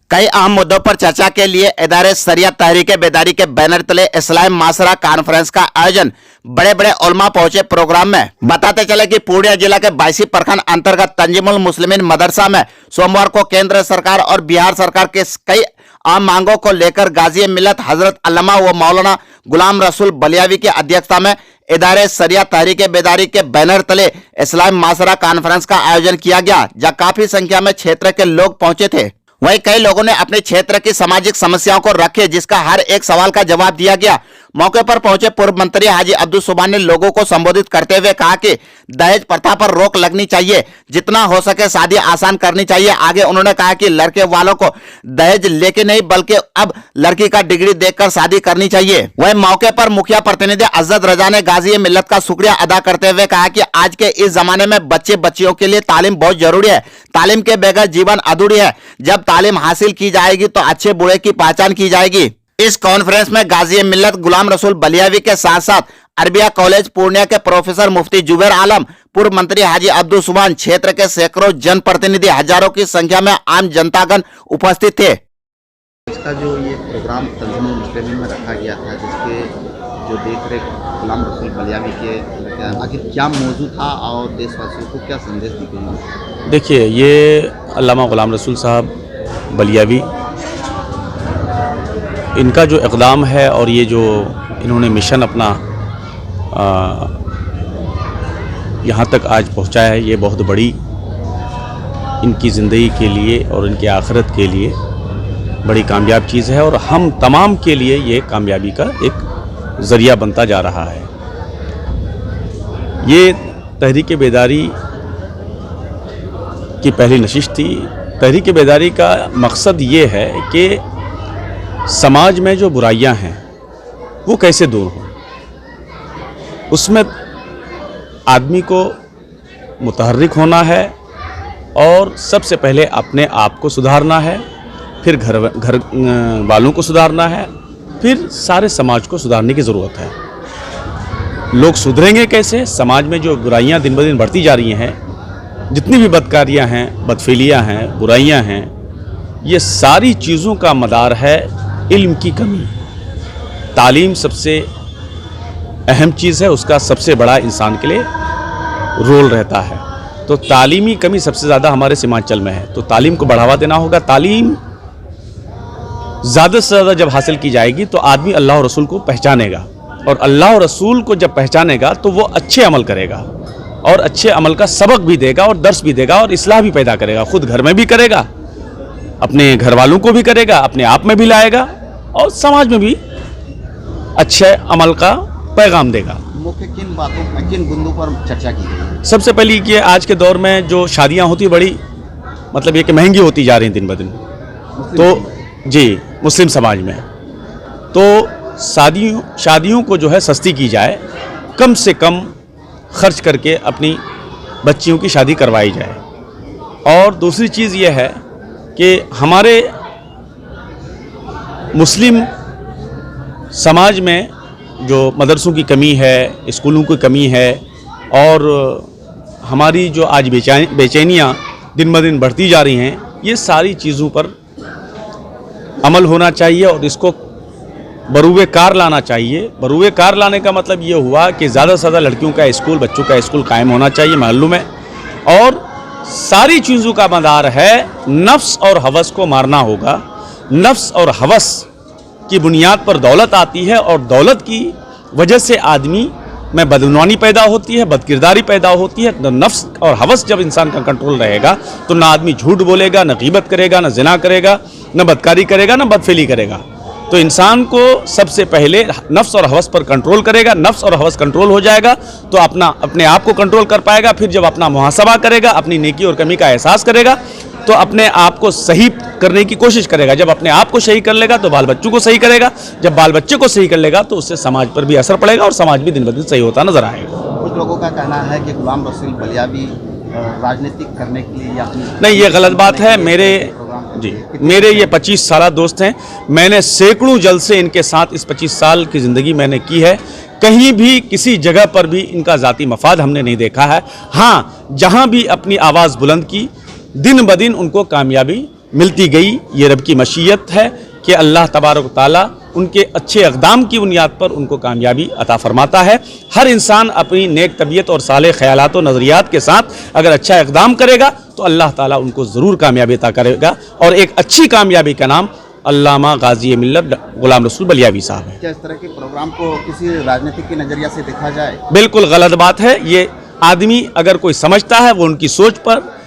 कई अहम मुद्दों पर चर्चा के लिए इदारे शरियत तहरीक बेदारी के बैनर तले इस्लाम माशरा कॉन्फ्रेंस का आयोजन बड़े बड़े उलमा पहुंचे। प्रोग्राम में बताते चले कि पूर्णिया जिला के 22 प्रखंड अंतर्गत तंजीमुल मुस्लिमीन मदरसा में सोमवार को केंद्र सरकार और बिहार सरकार के कई आम मांगों को लेकर गाजी मिल्लत हजरत अल्लामा व मौलाना गुलाम रसूल बलियावी की अध्यक्षता में इदारे शरियत तहरीक बेदारी के बैनर तले इस्लाम माशरा कॉन्फ्रेंस का आयोजन किया गया, जहां काफी संख्या में क्षेत्र के लोग पहुंचे थे। वहीं कई लोगों ने अपने क्षेत्र की सामाजिक समस्याओं को रखे, जिसका हर एक सवाल का जवाब दिया गया। मौके पर पहुंचे पूर्व मंत्री हाजी अब्दुल सुभान ने लोगों को संबोधित करते हुए कहा कि दहेज प्रथा पर रोक लगनी चाहिए, जितना हो सके शादी आसान करनी चाहिए। आगे उन्होंने कहा कि लड़के वालों को दहेज लेके नहीं बल्कि अब लड़की का डिग्री देखकर शादी करनी चाहिए। वहीं मौके पर मुखिया प्रतिनिधि अजद रजा ने गाजी मिल्लत का शुक्रिया अदा करते हुए कहा कि आज के इस जमाने में बच्चे बच्चियों के लिए तालीम बहुत जरूरी है। तालीम के बगैर जीवन अधूरी है। जब तालीम हासिल की जाएगी तो अच्छे बुरे की पहचान की जाएगी। इस कॉन्फ्रेंस में गाजी मिल्लत गुलाम रसूल बलियावी के साथ साथ अरबिया कॉलेज पूर्णिया के प्रोफेसर मुफ्ती जुबैर आलम, पूर्व मंत्री हाजी अब्दुल सुभान, क्षेत्र के सैकड़ों जनप्रतिनिधि, हजारों की संख्या में आम जनतागण उपस्थित थे। इसका जो ये प्रोग्राम तंजीमुल मुस्लिमीन में रखा गया था, जिसके जो देखरेख गुलाम रसूल बलियावी के, आखिर क्या मौजू था और देशवासियों को क्या संदेश दी गई? देखिए, ये अल्लामा गुलाम रसूल साहब बलियावी, इनका जो इक़दाम है और ये जो इन्होंने मिशन अपना यहाँ तक आज पहुँचाया है, ये बहुत बड़ी इनकी ज़िंदगी के लिए और इनकी आखिरत के लिए बड़ी कामयाब चीज़ है और हम तमाम के लिए ये कामयाबी का एक ज़रिया बनता जा रहा है। ये तहरीक बेदारी की पहली नशिश थी। तहरीक बेदारी का मकसद ये है कि समाज में जो बुराइयां हैं वो कैसे दूर हों। उसमें आदमी को मुतहर्रिक होना है और सबसे पहले अपने आप को सुधारना है, फिर घर वालों को सुधारना है, फिर सारे समाज को सुधारने की ज़रूरत है। लोग सुधरेंगे कैसे? समाज में जो बुराइयां दिन ब दिन बढ़ती जा रही हैं, जितनी भी बदकारियां हैं, बदफेलियां हैं, बुराइयां हैं, ये सारी चीज़ों का मदार है इल्म की कमी। तालीम सबसे अहम चीज़ है, उसका सबसे बड़ा इंसान के लिए रोल रहता है। तो तालीमी कमी सबसे ज़्यादा हमारे सीमांचल में है, तो तालीम को बढ़ावा देना होगा। तालीम ज़्यादा से ज़्यादा जब हासिल की जाएगी तो आदमी अल्लाह और रसूल को पहचानेगा, और अल्लाह और रसूल को जब पहचानेगा तो वो अच्छे अमल करेगा और अच्छे अमल का सबक भी देगा और दर्स भी देगा और इस्लाह भी पैदा करेगा। खुद घर में भी करेगा, अपने घर वालों को भी करेगा, अपने आप में भी लाएगा और समाज में भी अच्छे अमल का पैगाम देगा। मुख्य किन बातों, किन बिंदु पर चर्चा की गई? सबसे पहले कि आज के दौर में जो शादियां होती बड़ी मतलब ये कि महंगी होती जा रही दिन ब दिन, तो जी मुस्लिम समाज में तो शादियों को जो है सस्ती की जाए, कम से कम खर्च करके अपनी बच्चियों की शादी करवाई जाए। और दूसरी चीज़ ये है कि हमारे मुस्लिम समाज में जो मदरसों की कमी है, स्कूलों की कमी है, और हमारी जो आज बेचैनियाँ दिन ब दिन बढ़ती जा रही हैं, ये सारी चीज़ों पर अमल होना चाहिए और इसको बरूए कार लाना चाहिए। बरूए कार लाने का मतलब ये हुआ कि ज़्यादा से ज़्यादा लड़कियों का स्कूल, बच्चों का स्कूल कायम होना चाहिए महल्लों में, और सारी चीज़ों का मदार है नफ्स और हवस को मारना होगा। नफ्स और हवस की बुनियाद पर दौलत आती है और दौलत की वजह से आदमी में बदगुमानी पैदा होती है, बदकिरदारी पैदा होती है। तो नफ्स और हवस जब इंसान का कंट्रोल रहेगा तो ना आदमी झूठ बोलेगा, ना गीबत करेगा, ना जिना करेगा, ना बदकारी करेगा, ना बदफेली करेगा। तो इंसान को सबसे पहले नफ्स और हवस पर कंट्रोल करेगा। नफ्स और हवस कंट्रोल हो जाएगा तो अपने आप को कंट्रोल कर पाएगा। फिर जब अपना मुहासबा करेगा, अपनी नेकी और कमी का एहसास करेगा, तो अपने आप को सही करने की कोशिश करेगा। जब अपने आप को सही कर लेगा तो बाल बच्चों को सही करेगा। जब बाल बच्चे को सही कर लेगा तो उससे समाज पर भी असर पड़ेगा और समाज भी दिन ब दिन सही होता नजर आएगा। कुछ लोगों का कहना है कि गुलाम रसूल बलियावी राजनीतिक करने के लिए नहीं, ये गलत बात है। मेरे ये 25 साल दोस्त हैं। मैंने सैकड़ों जलसे इनके साथ इस 25 साल की ज़िंदगी मैंने की है। कहीं भी किसी जगह पर भी इनका ज़ाती मफाद हमने नहीं देखा है। हाँ, जहाँ भी अपनी आवाज़ बुलंद की, दिन ब दिन उनको कामयाबी मिलती गई। ये रब की मशीयत है कि अल्लाह तबारक व तआला उनके अच्छे अक़दाम की बुनियाद पर उनको कामयाबी अता फरमाता है। हर इंसान अपनी नेक तबीयत और साले ख़यालात और नज़रियात के साथ अगर अच्छा इक़दाम करेगा तो अल्लाह ताला उनको ज़रूर कामयाबी अता करेगा। और एक अच्छी कामयाबी का नाम अल्लामा गाज़ी मिल्लत ग़ुलाम रसूल बलियावी साहब है। क्या इस तरह के प्रोग्राम को किसी राजनीतिक के नज़रिया से देखा जाए? बिल्कुल गलत बात है। ये आदमी अगर कोई समझता है वो उनकी सोच पर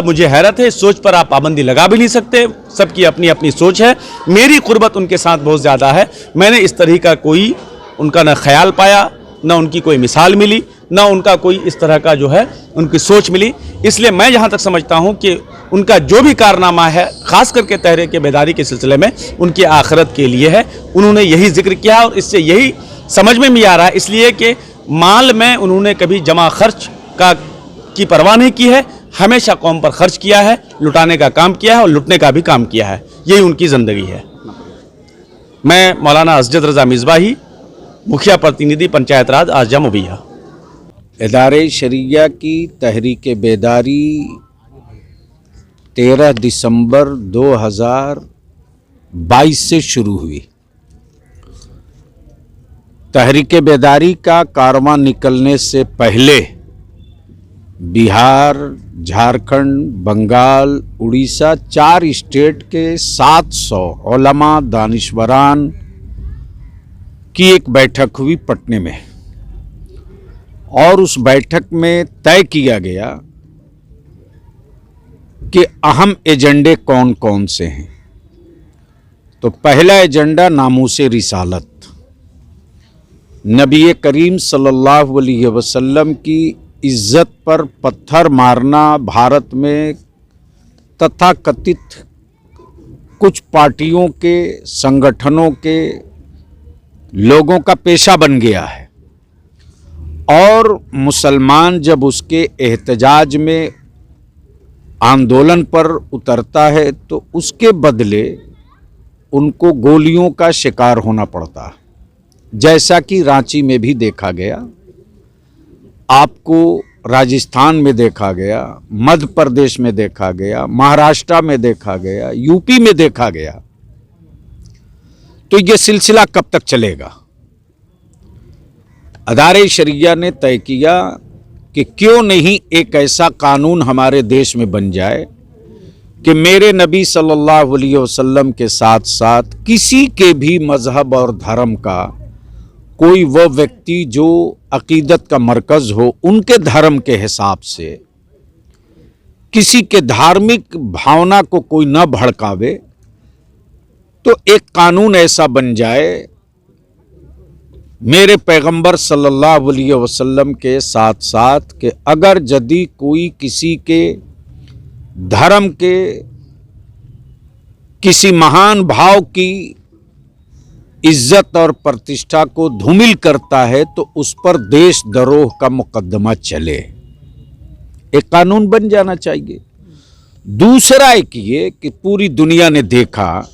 मुझे हैरत है। इस सोच पर आप पाबंदी लगा भी नहीं सकते, सबकी अपनी अपनी सोच है। मेरी कुर्बत उनके साथ बहुत ज़्यादा है। मैंने इस तरह का कोई उनका न ख्याल पाया, न उनकी कोई मिसाल मिली, न उनका कोई इस तरह का जो है उनकी सोच मिली। इसलिए मैं जहाँ तक समझता हूँ कि उनका जो भी कारनामा है ख़ास करके तहरीक बेदारी के सिलसिले में उनकी आखिरत के लिए है। उन्होंने यही जिक्र किया और इससे यही समझ में भी आ रहा है, इसलिए कि माल में उन्होंने कभी जमा खर्च की परवाह नहीं की है, हमेशा कौम पर खर्च किया है, लुटाने का काम किया है और लुटने का भी काम किया है। यही उनकी ज़िंदगी है। मैं मौलाना असजद रज़ा मिसबाही, मुखिया प्रतिनिधि पंचायत राज आजा मुबिया। इदारे शरिया की तहरीक बेदारी 13 दिसंबर 2022 से शुरू हुई। तहरीक बेदारी का कारवां निकलने से पहले बिहार, झारखंड, बंगाल, उड़ीसा 4 स्टेट के 700 उलमा दानिशवरान की एक बैठक हुई पटने में और उस बैठक में तय किया गया कि अहम एजेंडे कौन कौन से हैं। तो पहला एजेंडा नामूसे रिसालत, नबी करीम सल्लल्लाहु अलैहि वसल्लम की इज्जत पर पत्थर मारना भारत में तथाकथित कुछ पार्टियों के, संगठनों के लोगों का पेशा बन गया है और मुसलमान जब उसके एहतजाज में आंदोलन पर उतरता है तो उसके बदले उनको गोलियों का शिकार होना पड़ता है, जैसा कि रांची में भी देखा गया, आपको राजस्थान में देखा गया, मध्य प्रदेश में देखा गया, महाराष्ट्र में देखा गया, यूपी में देखा गया। तो ये सिलसिला कब तक चलेगा? अदारे शरिया ने तय किया कि क्यों नहीं एक ऐसा कानून हमारे देश में बन जाए कि मेरे नबी सल्लल्लाहु अलैहि वसल्लम के साथ साथ किसी के भी मजहब और धर्म का कोई वह व्यक्ति जो अकीदत का मरकज़ हो, उनके धर्म के हिसाब से किसी के धार्मिक भावना को कोई न भड़कावे, तो एक कानून ऐसा बन जाए मेरे पैगंबर सल्लल्लाहु अलैहि वसल्लम के साथ साथ कि अगर यदि कोई किसी के धर्म के किसी महान भाव की इज्जत और प्रतिष्ठा को धूमिल करता है तो उस पर देशद्रोह का मुकदमा चले। एक कानून बन जाना चाहिए। दूसरा एक ये कि पूरी दुनिया ने देखा,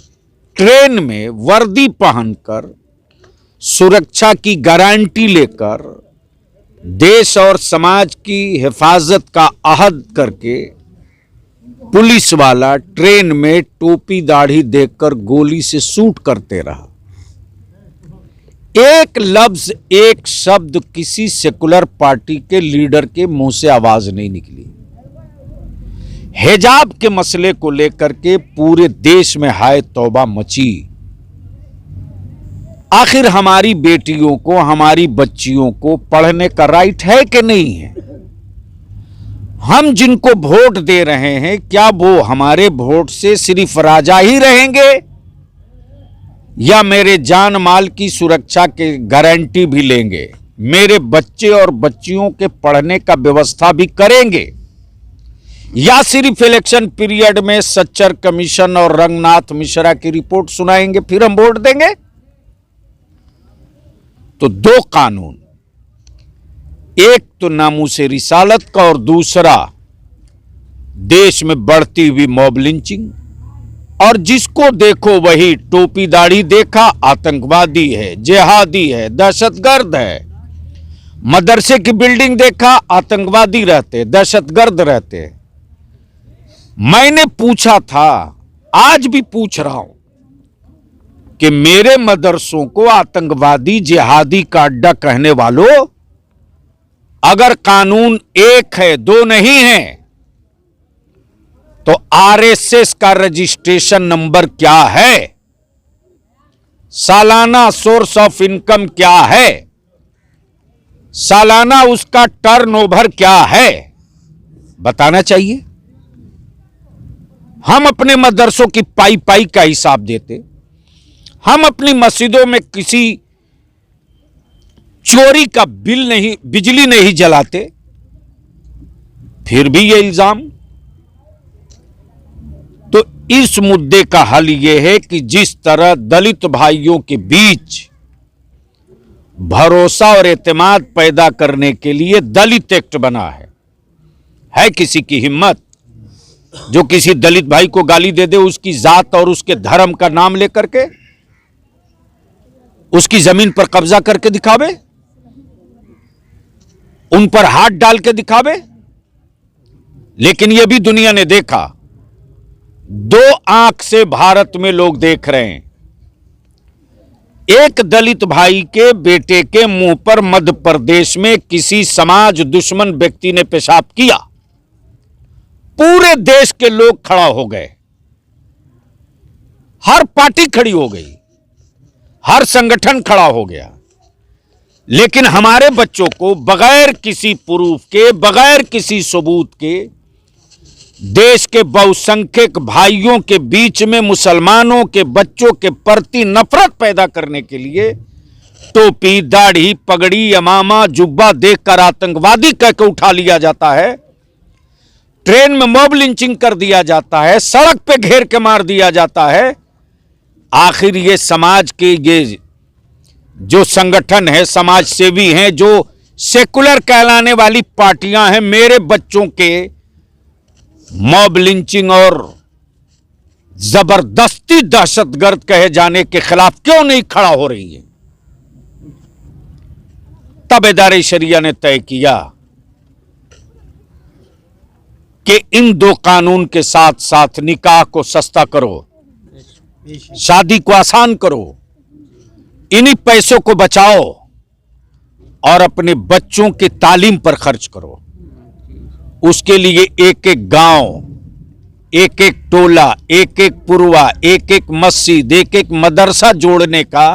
ट्रेन में वर्दी पहनकर सुरक्षा की गारंटी लेकर देश और समाज की हिफाजत का अहद करके पुलिस वाला ट्रेन में टोपी दाढ़ी देखकर गोली से शूट करते रहा। एक लफ्ज, एक शब्द किसी सेकुलर पार्टी के लीडर के मुंह से आवाज नहीं निकली। हिजाब के मसले को लेकर के पूरे देश में हाय तौबा मची। आखिर हमारी बेटियों को, हमारी बच्चियों को पढ़ने का राइट है कि नहीं है? हम जिनको वोट दे रहे हैं, क्या वो हमारे वोट से सिर्फ राजा ही रहेंगे या मेरे जान माल की सुरक्षा की गारंटी भी लेंगे, मेरे बच्चे और बच्चियों के पढ़ने का व्यवस्था भी करेंगे, या सिर्फ इलेक्शन पीरियड में सच्चर कमीशन और रंगनाथ मिश्रा की रिपोर्ट सुनाएंगे फिर हम वोट देंगे? तो दो कानून, एक तो नामूसे रिसालत का और दूसरा देश में बढ़ती हुई मॉब लिंचिंग। और जिसको देखो वही टोपी दाढ़ी देखा आतंकवादी है, जिहादी है, दहशतगर्द है। मदरसे की बिल्डिंग देखा आतंकवादी रहते, दहशतगर्द रहते। मैंने पूछा था आज भी पूछ रहा हूं कि मेरे मदरसों को आतंकवादी जिहादी का अड्डा कहने वालों, अगर कानून एक है दो नहीं है, तो आरएसएस का रजिस्ट्रेशन नंबर क्या है, सालाना सोर्स ऑफ इनकम क्या है, सालाना उसका टर्नओवर क्या है, बताना चाहिए। हम अपने मदरसों की पाई पाई का हिसाब देते, हम अपनी मस्जिदों में किसी चोरी का बिजली नहीं जलाते, फिर भी ये इल्जाम। तो इस मुद्दे का हल यह है कि जिस तरह दलित भाइयों के बीच भरोसा और एतमाद पैदा करने के लिए दलित एक्ट बना है किसी की हिम्मत जो किसी दलित भाई को गाली दे दे, उसकी जात और उसके धर्म का नाम लेकर के उसकी जमीन पर कब्जा करके दिखावे, उन पर हाथ डाल के दिखावे। लेकिन यह भी दुनिया ने देखा, दो आंख से भारत में लोग देख रहे हैं। एक दलित भाई के बेटे के मुंह पर मध्य प्रदेश में किसी समाज दुश्मन व्यक्ति ने पेशाब किया, पूरे देश के लोग खड़ा हो गए, हर पार्टी खड़ी हो गई, हर संगठन खड़ा हो गया। लेकिन हमारे बच्चों को बगैर किसी प्रूफ के, बगैर किसी सबूत के, देश के बहुसंख्यक भाइयों के बीच में मुसलमानों के बच्चों के प्रति नफरत पैदा करने के लिए टोपी, दाढ़ी, पगड़ी, अमामा, जुब्बा देखकर आतंकवादी कहकर उठा लिया जाता है, ट्रेन में मॉब लिंचिंग कर दिया जाता है, सड़क पे घेर के मार दिया जाता है। आखिर ये समाज के ये जो संगठन है, समाज सेवी हैं, जो सेकुलर कहलाने वाली पार्टियां हैं, मेरे बच्चों के मॉब लिंचिंग और जबरदस्ती दहशतगर्द कहे जाने के खिलाफ क्यों नहीं खड़ा हो रही है? तब इदारे शरिया ने तय किया कि इन दो कानून के साथ साथ निकाह को सस्ता करो, शादी को आसान करो, इन्हीं पैसों को बचाओ और अपने बच्चों की तालीम पर खर्च करो। उसके लिए एक एक गांव, एक एक टोला, एक एक पुरवा, एक एक मस्जिद, एक एक मदरसा जोड़ने का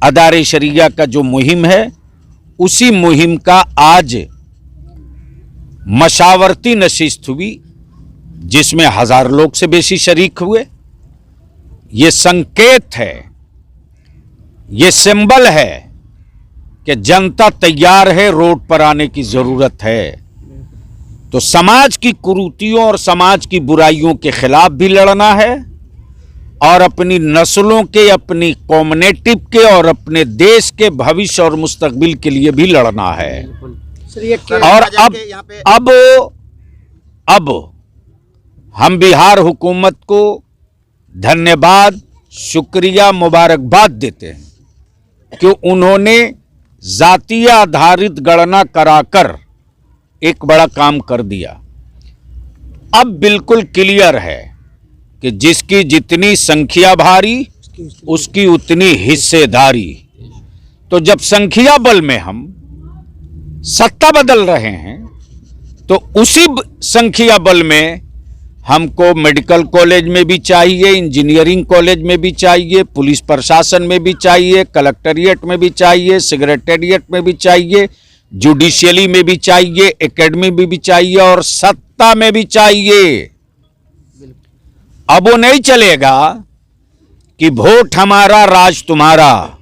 अदारे शरिया का जो मुहिम है, उसी मुहिम का आज मशावरती नशिस्त हुई, जिसमें 1000 लोग से बेशी शरीक हुए। ये संकेत है, ये सिंबल है कि जनता तैयार है, रोड पर आने की जरूरत है। तो समाज की कुरीतियों और समाज की बुराइयों के खिलाफ भी लड़ना है और अपनी नस्लों के, अपनी कम्युनिटी के और अपने देश के भविष्य और मुस्तकबिल के लिए भी लड़ना है। और अब हम बिहार हुकूमत को धन्यवाद, शुक्रिया, मुबारकबाद देते हैं कि उन्होंने जातीय आधारित गणना कराकर एक बड़ा काम कर दिया। अब बिल्कुल क्लियर है कि जिसकी जितनी संख्या भारी उसकी उतनी हिस्सेदारी। तो जब संख्या बल में हम सत्ता बदल रहे हैं, तो उसी संख्या बल में हमको मेडिकल कॉलेज में भी चाहिए, इंजीनियरिंग कॉलेज में भी चाहिए, पुलिस प्रशासन में भी चाहिए, कलेक्टेरिएट में भी चाहिए, सेक्रेटेरिएट में भी चाहिए, जुडिशियली में भी चाहिए, एकेडमी में भी चाहिए और सत्ता में भी चाहिए। अब वो नहीं चलेगा कि वोट हमारा राज तुम्हारा,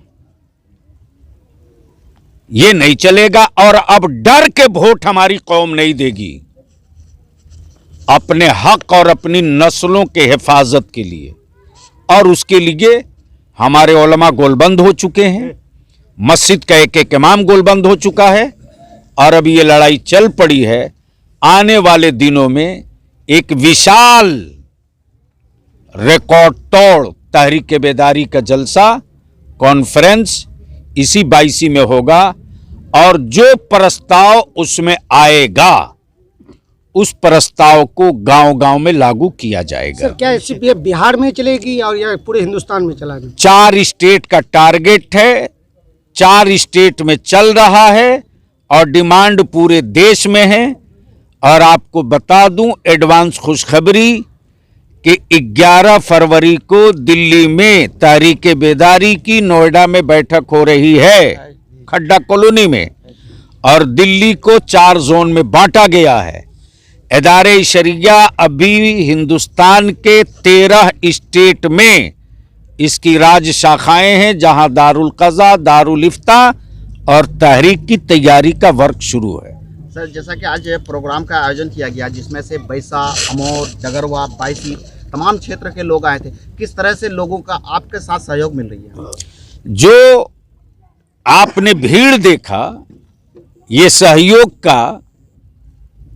ये नहीं चलेगा। और अब डर के वोट हमारी कौम नहीं देगी। अपने हक और अपनी नस्लों के हिफाजत के लिए, और उसके लिए हमारे उलमा गोलबंद हो चुके हैं, मस्जिद का एक एक इमाम गोलबंद हो चुका है, और अब ये लड़ाई चल पड़ी है। आने वाले दिनों में एक विशाल रिकॉर्ड तोड़ तहरीक बेदारी का जलसा, कॉन्फ्रेंस इसी 22 में होगा, और जो प्रस्ताव उसमें आएगा उस प्रस्ताव को गांव-गांव में लागू किया जाएगा। सर क्या सिर्फ ये बिहार में चलेगी और या पूरे हिंदुस्तान में चलाएंगे? 4 स्टेट का टारगेट है, 4 स्टेट में चल रहा है और डिमांड पूरे देश में है। और आपको बता दूं एडवांस खुशखबरी कि 11 फरवरी को दिल्ली में तहरीके बेदारी की नोएडा में बैठक हो रही है खड्डा कॉलोनी में, और दिल्ली को 4 जोन में बांटा गया है। इदारे शरिया अभी हिंदुस्तान के 13 स्टेट में इसकी राज शाखाएं हैं, जहां दारुल कज़ा, दारुल इफ्ता और तहरीक की तैयारी का वर्क शुरू है। सर जैसा कि आज प्रोग्राम का आयोजन किया गया जिसमें से बैसा, अमौर, डगरवा, बायसी तमाम क्षेत्र के लोग आए थे, किस तरह से लोगों का आपके साथ सहयोग मिल रही है? जो आपने भीड़ देखा ये सहयोग का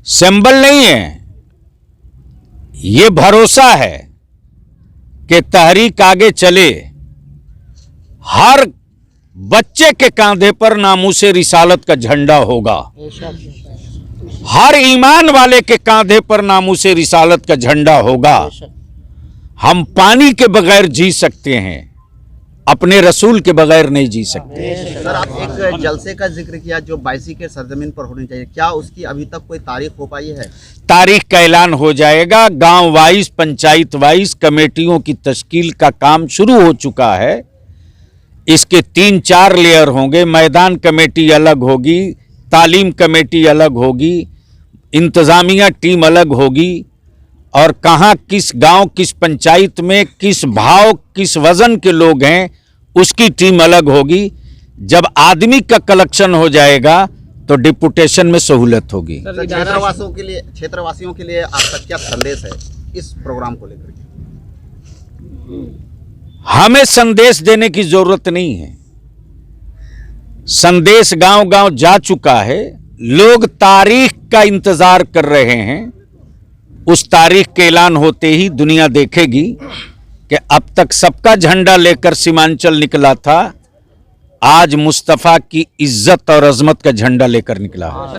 सिंबल नहीं है, ये भरोसा है कि तहरीक आगे चले। हर बच्चे के कांधे पर नामूसे रिसालत का झंडा होगा, हर ईमान वाले के कांधे पर नामूसे रिसालत का झंडा होगा। हम पानी के बगैर जी सकते हैं, अपने रसूल के बगैर नहीं जी सकते। सर आप एक जलसे का जिक्र किया जो बायसी के सरजमीन पर होनी चाहिए, क्या उसकी अभी तक कोई तारीख हो पाई है? तारीख का ऐलान हो जाएगा। गांव वाइज, पंचायत वाइज कमेटियों की तश्कील का काम शुरू हो चुका है। इसके 3-4 लेयर होंगे। मैदान कमेटी अलग होगी, तालीम कमेटी अलग होगी, इंतजामिया टीम अलग होगी, और कहाँ किस गांव, किस पंचायत में किस भाव, किस वजन के लोग हैं उसकी टीम अलग होगी। जब आदमी का कलेक्शन हो जाएगा तो डिपुटेशन में सहूलत होगी। क्षेत्रवासियों के लिए आपका क्या संदेश है इस प्रोग्राम को लेकर? हमें संदेश देने की जरूरत नहीं है, संदेश गांव-गांव जा चुका है। लोग तारीख का इंतजार कर रहे हैं। उस तारीख के ऐलान होते ही दुनिया देखेगी कि अब तक सबका झंडा लेकर सीमांचल निकला था, आज मुस्तफा की इज्जत और अजमत का झंडा लेकर निकला।